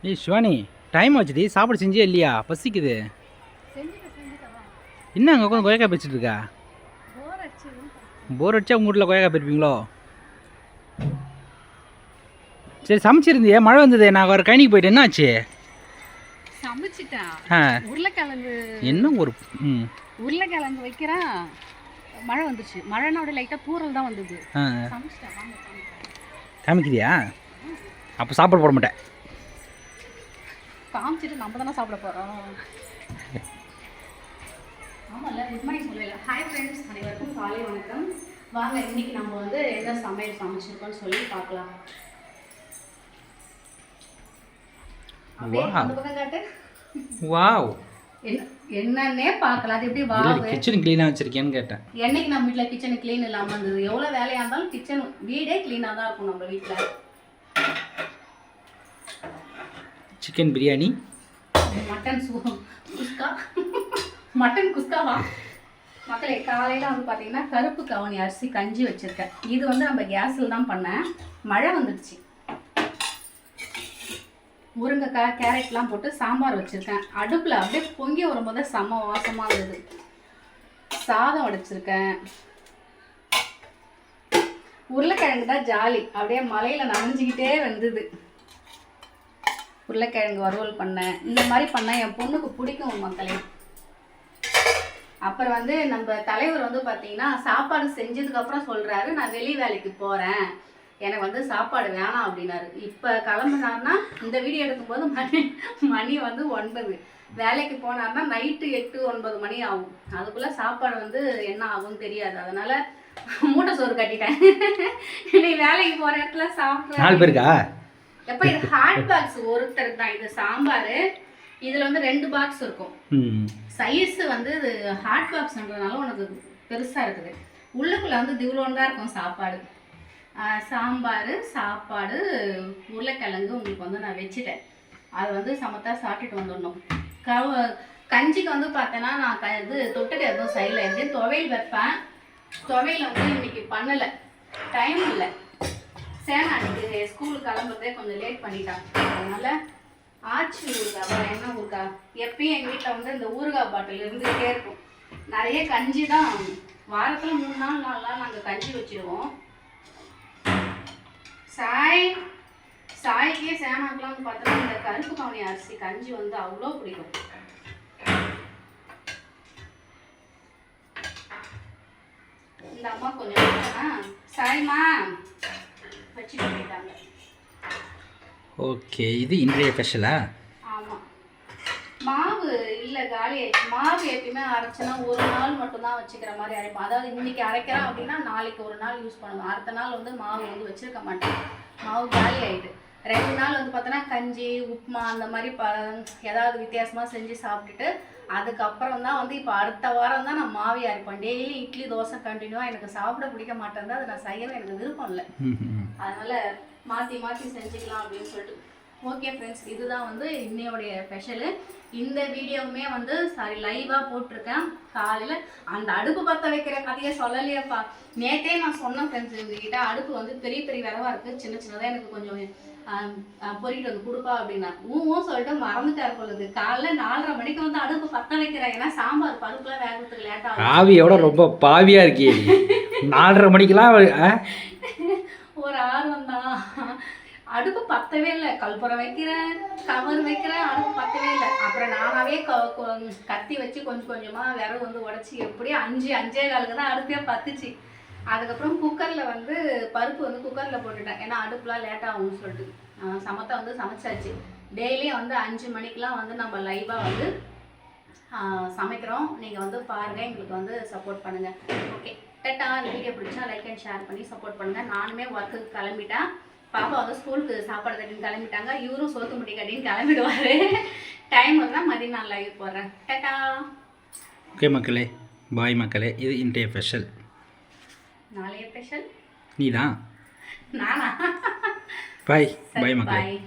ஏய் சிவானி, டைம் ஆச்சுடி, சாப்பாடு செஞ்சே இல்லையா? பசிக்குது. என்ன அங்கே உட்காந்து கொயக்கா பேசிட்டு இருக்கா? போர் அடிச்சா உங்கள் வீட்டில் கொயக்கா போயிருப்பீங்களோ? சரி சமைச்சிருந்தியே, மழை வந்தது, நான் ஒரு கழனிக்கு போயிட்டு என்ன ஆச்சு? உருளைக்கிழங்கு என்ன ஒரு உருளைக்கிழங்கு வைக்கிறேன், மழை வந்துச்சு. மழைனா அப்படியே லைட்டாக தூரல் தான் வந்தது. காமிக்கிறியா? அப்போ சாப்பாடு போட மாட்டேன். காமிச்சிட்டு நம்ம தானே சாப்பிட போகிறோம். ஆமாம்ல, குட் மார்னிங் சொல்லல. ஹாய் ஃப்ரெண்ட்ஸ், அனைவருக்கும் காலை வணக்கம். வாங்க இன்னைக்கு நம்ம வந்து என்ன சமையல் சமைச்சிருக்கோம்னு சொல்லி பார்க்கலாம். வாவ், என்னன்னே பார்க்கலாம். அது எப்படி வாவ், கிச்சன் க்ளீனாக வச்சிருக்கேன்னு கேட்டேன். என்னைக்கு நம்ம வீட்டில் கிச்சன் க்ளீன் இல்லாமல் இருந்தது? எவ்வளோ வேலையாக இருந்தாலும் கிச்சன் வீடே க்ளீனாக தான் இருக்கும் நம்ம வீட்டில். சிக்கன் பிரியாணி, மட்டன் குஸ்கா, மட்டன் குஸ்காவா மக்களே. காலையில் வந்து பார்த்தீங்கன்னா கருப்பு கவனி அரிசி கஞ்சி வச்சுருக்கேன். இது வந்து நம்ம கேஸில் தான் பண்ணேன். மழை வந்துடுச்சு. முருங்கைக்காய் கேரட்லாம் போட்டு சாம்பார் வச்சுருக்கேன். அடுப்பில் அப்படியே பொங்கி வரும்போது செம்ம வாசமாக இருந்தது. சாதம் வடிச்சிருக்கேன். உருளைக்கிழங்கு தான் ஜாலி, அப்படியே மலையில் நனைஞ்சிக்கிட்டே வந்தது. உருளைக்கிழங்கு வறுவல் பண்ணேன். இந்த மாதிரி பண்ணேன், என் பொண்ணுக்கு பிடிக்கும் மக்களே. அப்புறம் வந்து நம்ம தலைவர் வந்து பார்த்தீங்கன்னா சாப்பாடு செஞ்சதுக்கப்புறம் சொல்கிறாரு, நான் வெளி வேலைக்கு போகிறேன், எனக்கு வந்து சாப்பாடு வேணாம் அப்படின்னாரு. இப்போ கிளம்புனாருன்னா இந்த வீடியோ எடுக்கும்போது மணி வந்து 9. வேலைக்கு போனார்னா நைட்டு 8 9 மணி ஆகும். அதுக்குள்ளே சாப்பாடு வந்து என்ன ஆகும்னு தெரியாது. அதனால் மூட்டை சோறு கட்டிட்டேன். நீ வேலைக்கு போகிற இடத்துல சாப்பிட்ற 4 பேருக்கா? எப்போ இது ஹாட் பாக்ஸ் ஒருத்தருக்கு தான். இது சாம்பார், இதில் வந்து 2 பாக்ஸ் இருக்கும். சைஸ் வந்து இது ஹாட் பாக்ஸ்ன்றதுனால உனக்கு பெருசாக இருக்குது. உள்ளுக்குள்ளே வந்து திவ்ளோன்னு இருக்கும் சாப்பாடு. சாம்பார், சாப்பாடு, உருளைக்கிழங்கு உங்களுக்கு வந்து நான் வச்சுட்டேன். அதை வந்து சமத்தா சாப்பிட்டுட்டு வந்துடணும். கஞ்சிக்கு வந்து பார்த்தேன்னா நான் இது தொட்டுட்டு எதுவும் செய்யலை. எப்படியும் துவையல் வைப்பேன். துவையல் வந்து இன்னைக்கு பண்ணலை, டைம் இல்லை. சேனா அன்னைக்கு ஸ்கூலுக்கு கிளம்புறதே கொஞ்சம் லேட் பண்ணிட்டான். அதனால ஆச்சி ஊறுகாய், என்ன ஊறுகாய், எப்பயும் எங்கள் வீட்டில் வந்து இந்த ஊறுகாய் பாட்டில் இருந்துகிட்டே இருக்கும். நிறைய கஞ்சி தான், வாரத்தில் 3 நாள் 4 நாள் நாங்கள் கஞ்சி வச்சுடுவோம். சாய்க்கே சேனாக்கெலாம் வந்து பார்த்தோன்னா இந்த கருப்பு கவனி அரிசி கஞ்சி வந்து அவ்வளோ பிடிக்கும். இந்த அம்மா கொஞ்சம் சாய்மா வச்சுட்டு போயிட்டாங்க. ஓகே, இது இன்றைய ஸ்பெஷலா? ஆமாம், மாவு இல்லை, காலி ஆயிடுச்சு. மாவு எப்பயுமே அரைச்சனா ஒரு நாள் மட்டும்தான் வச்சுக்கிற மாதிரி அரைப்போம். அதாவது இன்னைக்கு அரைக்கிறோம் அப்படின்னா நாளைக்கு ஒரு நாள் யூஸ் பண்ணுவோம். அடுத்த நாள் வந்து மாவு வந்து வச்சுருக்க மாட்டேன். மாவு காலி ஆகிட்டு 2 நாள் வந்து பார்த்தோன்னா கஞ்சி உப்புமா அந்த மாதிரி ஏதாவது வித்தியாசமாக செஞ்சு சாப்பிட்டுட்டு அதுக்கப்புறம் தான் வந்து இப்போ அடுத்த வாரம் தான் நான் மாவி அரைப்பேன். டெய்லி இட்லி தோசை கண்டினியூவாக எனக்கு சாப்பிட பிடிக்க மாட்டேன். அதை நான் செய்யவே எனக்கு விருப்பம் இல்லை. அதனால் மாற்றி மாற்றி செஞ்சுக்கலாம் அப்படின்னு சொல்லிட்டு. ஓகே ஃப்ரெண்ட்ஸ், இதுதான் வந்து இன்னையோடைய ஸ்பெஷலு. இந்த வீடியோவுமே வந்து லைவாக போட்டிருக்கேன். காலையில் அந்த அடுப்பு பற்ற வைக்கிற கதையை சொல்லலையேப்பா. நேற்றே நான் சொன்னேன் ஃப்ரெண்ட்ஸ் எங்ககிட்ட, அடுப்பு வந்து பெரிய பெரிய விரவாக இருக்குது, சின்ன சின்னதாக எனக்கு கொஞ்சம் பொறிக்கிட்டு வந்து கொடுப்பா அப்படின்னா சொல்லிட்டு மறந்துட்டார் பொழுது. காலைல 4:30 மணிக்கு வந்து அடுப்பு பற்ற வைக்கிறேன். ஏன்னா சாம்பார் பருப்புலாம் வேகிறதுக்கு லேட்டாக ஆவியோட ரொம்ப பாவியாக இருக்கே. 4:30 மணிக்கெலாம் ஒரு ஆர்வம் தான். அடுப்பு பற்றவே இல்லை. கல்புரம் வைக்கிறேன், கவர் வைக்கிறேன், அடுப்பு பற்றவே இல்லை. அப்புறம் நானாவே கத்தி வச்சு கொஞ்சம் கொஞ்சமாக விரவு வந்து உடச்சி எப்படியும் 5-5:15 தான் அடுப்பே பத்துச்சு. அதுக்கப்புறம் குக்கரில் வந்து பருப்பு வந்து குக்கரில் போட்டுட்டேன். ஏன்னா அடுப்புலாம் லேட்டாக ஆகும்னு சொல்லிட்டு சமத்தா வந்து சமைச்சாச்சு. டெய்லியும் வந்து 5 மணிக்கெலாம் வந்து நம்ம லைவாக வந்து சமைக்கிறோம். நீங்கள் வந்து பாருங்கள், எங்களுக்கு வந்து சப்போர்ட் பண்ணுங்கள். Okay, ta-ta. வீடியோ பிடிச்சா லைக் அண்ட் ஷேர் பண்ணி சப்போர்ட் பண்ணுங்கள். நானுமே ஒர்க்குக்கு கிளம்பிட்டேன். பாப்பா வந்து ஸ்கூலுக்கு சாப்பாடு கட்டின்னு கிளம்பிட்டாங்க. இவரும் சோத்து முட்டி கட்டின்னு கிளம்பிடுவார். டைம் வந்தால் மதியம் நான் லைவ் போடுறேன். டட்டா. ஓகே மக்களே, பாய் மக்களே. இது இன்றைய ஸ்பெஷல். நாளைய ஸ்பெஷல் நீ தான். நானா? பாய் பாய் மக்களே. பாய்.